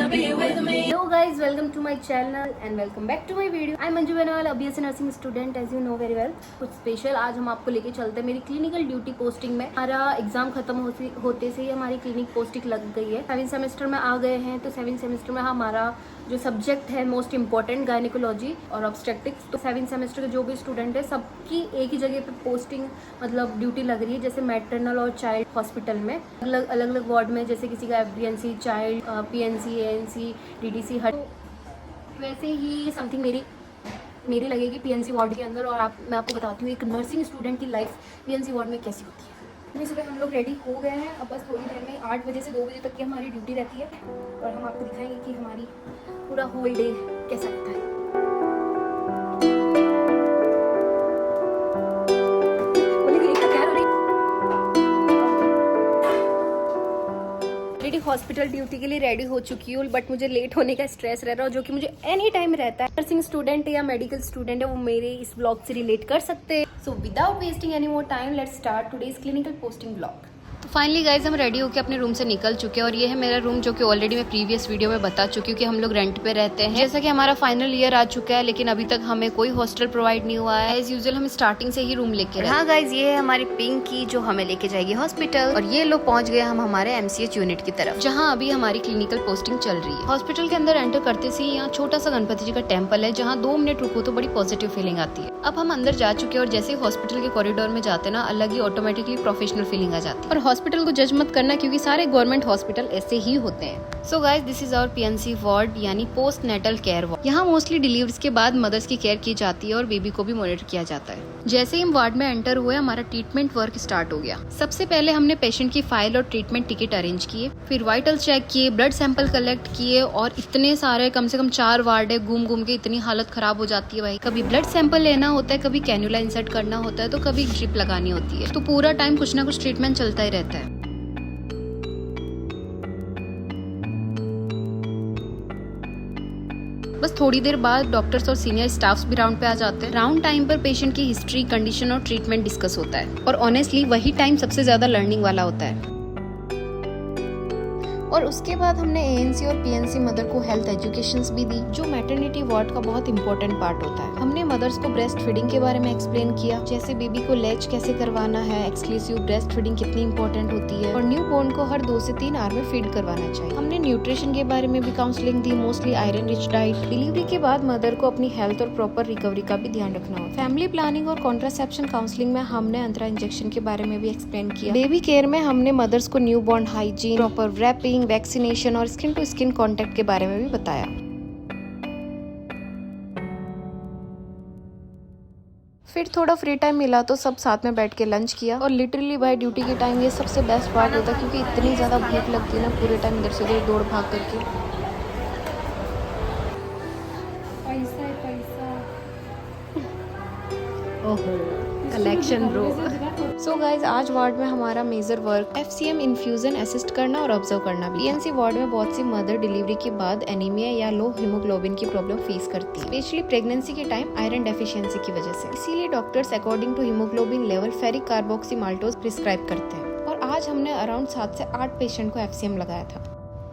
Hello guys, welcome to my channel and welcome back to my video. I'm Manju Benawal, a BSc nursing student, as you know very well. कुछ special आज हम आपको लेके चलते हैं मेरी clinical duty posting में। हमारा एग्जाम खत्म होते से ही हमारी क्लिनिक पोस्टिंग लग गई है। 7th सेमेस्टर में आ गए हैं, तो 7th सेमेस्टर में हमारा जो सब्जेक्ट है मोस्ट इंपॉर्टेंट गायनिकोलॉजी और ऑब्स्टेट्रिक्स। तो 7th सेमेस्टर के जो भी स्टूडेंट है सबकी एक ही जगह पे पोस्टिंग मतलब ड्यूटी लग रही है, जैसे मैटरनल और चाइल्ड हॉस्पिटल में अलग अलग वार्ड में, जैसे किसी का FDNC, child, PNC, ANC, DDC हर, वैसे ही समथिंग मेरी लगेगी PNC वार्ड के अंदर। और मैं आपको बताती हूँ एक नर्सिंग स्टूडेंट की लाइफ PNC वार्ड में कैसी होती है। अभी सुबह हम लोग रेडी हो गए हैं, अब बस थोड़ी देर में 8 बजे से 2 बजे तक की हमारी ड्यूटी रहती है और हम आपको दिखाएंगे कि हमारी पूरा होल डे कैसा रहता है। हॉस्पिटल ड्यूटी के लिए रेडी हो चुकी हूँ, बट मुझे लेट होने का स्ट्रेस रह रहा है जो कि मुझे एनी टाइम रहता है। नर्सिंग स्टूडेंट या मेडिकल स्टूडेंट है वो मेरे इस ब्लॉग से रिलेट कर सकते हैं। So without wasting any more time let's start today's clinical posting blog. तो फाइनली गाइज हम रेडी होकर अपने रूम से निकल चुके हैं और ये है मेरा रूम, जो कि ऑलरेडी मैं प्रीवियस वीडियो में बता चुकी हूँ कि हम लोग रेंट पे रहते हैं। जैसा कि हमारा फाइनल ईयर आ चुका है लेकिन अभी तक हमें कोई हॉस्टल प्रोवाइड नहीं हुआ है। एज यूजुअल हम स्टार्टिंग से ही रूम लेके। हाँ गाइज, ये है हमारी पिंकी जो हमें लेके जाएगी हॉस्पिटल, और ये लोग पहुंच गए हम हमारे MCH यूनिट की तरफ, जहाँ अभी हमारी क्लिनिकल पोस्टिंग चल रही है। हॉस्पिटल के अंदर एंटर करते से यहाँ छोटा सा गणपति जी का टेम्पल है, जहाँ 2 मिनट रुको तो बड़ी पॉजिटिव फीलिंग आती है। अब हम अंदर जा चुके हैं और जैसे ही हॉस्पिटल के कॉरिडोर में जाते ना, अलग ही ऑटोमेटिकली प्रोफेशनल फीलिंग आ जाती है। और हॉस्पिटल को जज मत करना क्योंकि सारे गवर्नमेंट हॉस्पिटल ऐसे ही होते हैं। So guys, this is our PNC ward यानी पोस्ट नेटल केयर वार्ड। यहाँ मोस्टली डिलीवरीज के बाद मदर्स की केयर की जाती है और बेबी को भी मॉनिटर किया जाता है। जैसे ही हम वार्ड में एंटर हुए हमारा ट्रीटमेंट वर्क स्टार्ट हो गया। सबसे पहले हमने पेशेंट की फाइल और ट्रीटमेंट टिकट अरेंज किए, फिर वाइटल चेक किए, ब्लड सैंपल कलेक्ट किए, और इतने सारे कम से कम 4 वार्ड है, घूम घूम के इतनी हालत खराब हो जाती है भाई। कभी ब्लड सैंपल लेना होता है, कभी कैन्युला इंसर्ट करना होता है, तो कभी ड्रिप लगानी होती है। तो पूरा टाइम कुछ ना कुछ ट्रीटमेंट चलता ही रहता है। बस थोड़ी देर बाद डॉक्टर्स और सीनियर स्टाफ्स भी राउंड पे आ जाते हैं। राउंड टाइम पर पेशेंट की हिस्ट्री, कंडीशन और ट्रीटमेंट डिस्कस होता है, और ऑनेस्टली वही टाइम सबसे ज्यादा लर्निंग वाला होता है। और उसके बाद हमने ANC और PNC मदर को हेल्थ एजुकेशंस भी दी, जो मैटरनिटी वार्ड का बहुत इंपॉर्टेंट पार्ट होता है। हमने मदर्स को ब्रेस्ट फीडिंग के बारे में एक्सप्लेन किया, जैसे बेबी को लैच कैसे करवाना है, एक्सक्लूसिव ब्रेस्ट फीडिंग कितनी इंपॉर्टेंट होती है, और न्यू बॉर्न को हर 2 से 3 आवर में फीड करवाना चाहिए। हमने न्यूट्रिशन के बारे में भी काउंसलिंग दी, mostly iron rich diet. Delivery के बाद मदर को अपनी हेल्थ और प्रॉपर रिकवरी का भी ध्यान रखना होता है। फैमिली प्लानिंग और कॉन्ट्रासेप्शन काउंसलिंग में हमने अंतरा इंजेक्शन के बारे में भी एक्सप्लेन किया। बेबी केयर में हमने मदर्स को new born hygiene, proper wrapping, vaccination और स्किन टू स्किन कांटेक्ट के बारे में भी बताया। फिर थोड़ा फ्री टाइम मिला तो सब साथ में बैठ के लंच किया, और लिटरली बाय ड्यूटी के टाइम ये सबसे बेस्ट पार्ट होता है क्योंकि इतनी ज्यादा भूख लगती है ना, पूरे टाइम इधर से उधर दौड़ भाग करके। ओहो, कलेक्शन ब्रो। सो गाइज, आज वार्ड में हमारा major work FCM infusion assist करना और ऑब्जर्व करना भी। PNC वार्ड में बहुत सी मदर डिलीवरी के बाद एनीमिया या लो हीमोग्लोबिन की प्रॉब्लम फेस करती है, स्पेशली प्रेगनेंसी के टाइम आयरन डेफिशिएंसी की वजह से। इसीलिए doctors according to haemoglobin level ferric carboxy maltose prescribe करते हैं। और आज हमने अराउंड 7 से 8 पेशेंट को FCM लगाया था।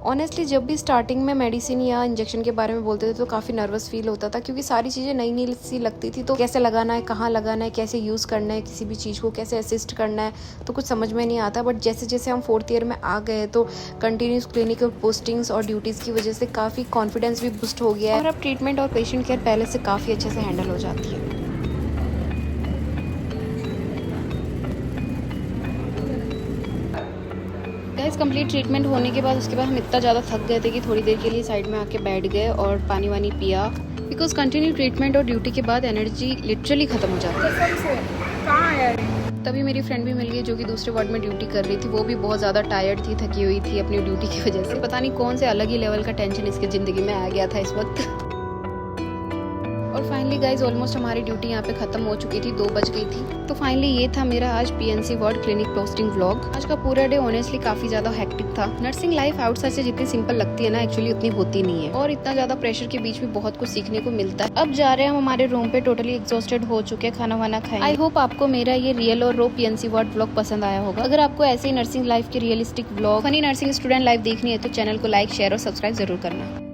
ऑनेस्टली जब भी स्टार्टिंग में मेडिसिन या इंजेक्शन के बारे में बोलते थे तो काफ़ी नर्वस फील होता था, क्योंकि सारी चीज़ें नई नई सी लगती थी। तो कैसे लगाना है, कहाँ लगाना है, कैसे यूज़ करना है, किसी भी चीज़ को कैसे असिस्ट करना है, तो कुछ समझ में नहीं आता। बट जैसे जैसे हम 4th ईयर में आ गए तो कंटिन्यूस क्लिनिकल पोस्टिंग्स और ड्यूटीज़ की वजह से काफ़ी कॉन्फिडेंस भी बूस्ट हो गया है, और अब ट्रीटमेंट और पेशेंट केयर पहले से काफ़ी अच्छे से हैंडल हो जाती है। कंप्लीट ट्रीटमेंट होने के बाद उसके बाद हम इतना ज़्यादा थक गए थे कि थोड़ी देर के लिए साइड में आके बैठ गए और पानी वानी पिया, बिकॉज कंटिन्यू ट्रीटमेंट और ड्यूटी के बाद एनर्जी लिटरली ख़त्म हो जाती है। तभी मेरी फ्रेंड भी मिल गई जो कि दूसरे वार्ड में ड्यूटी कर रही थी। वो भी बहुत ज़्यादा टायर्ड थी, थकी हुई थी अपनी ड्यूटी की वजह से। पता नहीं कौन से अलग ही लेवल का टेंशन इसके ज़िंदगी में आ गया था इस वक्त। और फाइनली गाइज ऑलमोस्ट हमारी ड्यूटी यहाँ पे खत्म हो चुकी थी, 2 बज गई थी। तो फाइनली ये था मेरा आज PNC ward clinic posting vlog. आज का पूरा डे ऑनेस्टली काफी ज्यादा हेक्टिक था। नर्सिंग लाइफ आउटसाइड से जितनी सिंपल लगती है ना, एक्चुअली उतनी होती नहीं है, और इतना ज्यादा प्रेशर के बीच में बहुत कुछ सीखने को मिलता है। अब जा रहे हैं हम हमारे रूम पे, टोटली एग्जॉस्टेड हो चुके हैं, खाना वाना खाएंगे। आई होप आपको मेरा ये रियल और रो पीएनसी वार्ड व्लॉग पसंद आया होगा। अगर आपको ऐसे ही नर्सिंग लाइफ की realistic vlog, funny nursing student life देखनी है तो चैनल को लाइक, शेयर और सब्सक्राइब जरूर करना।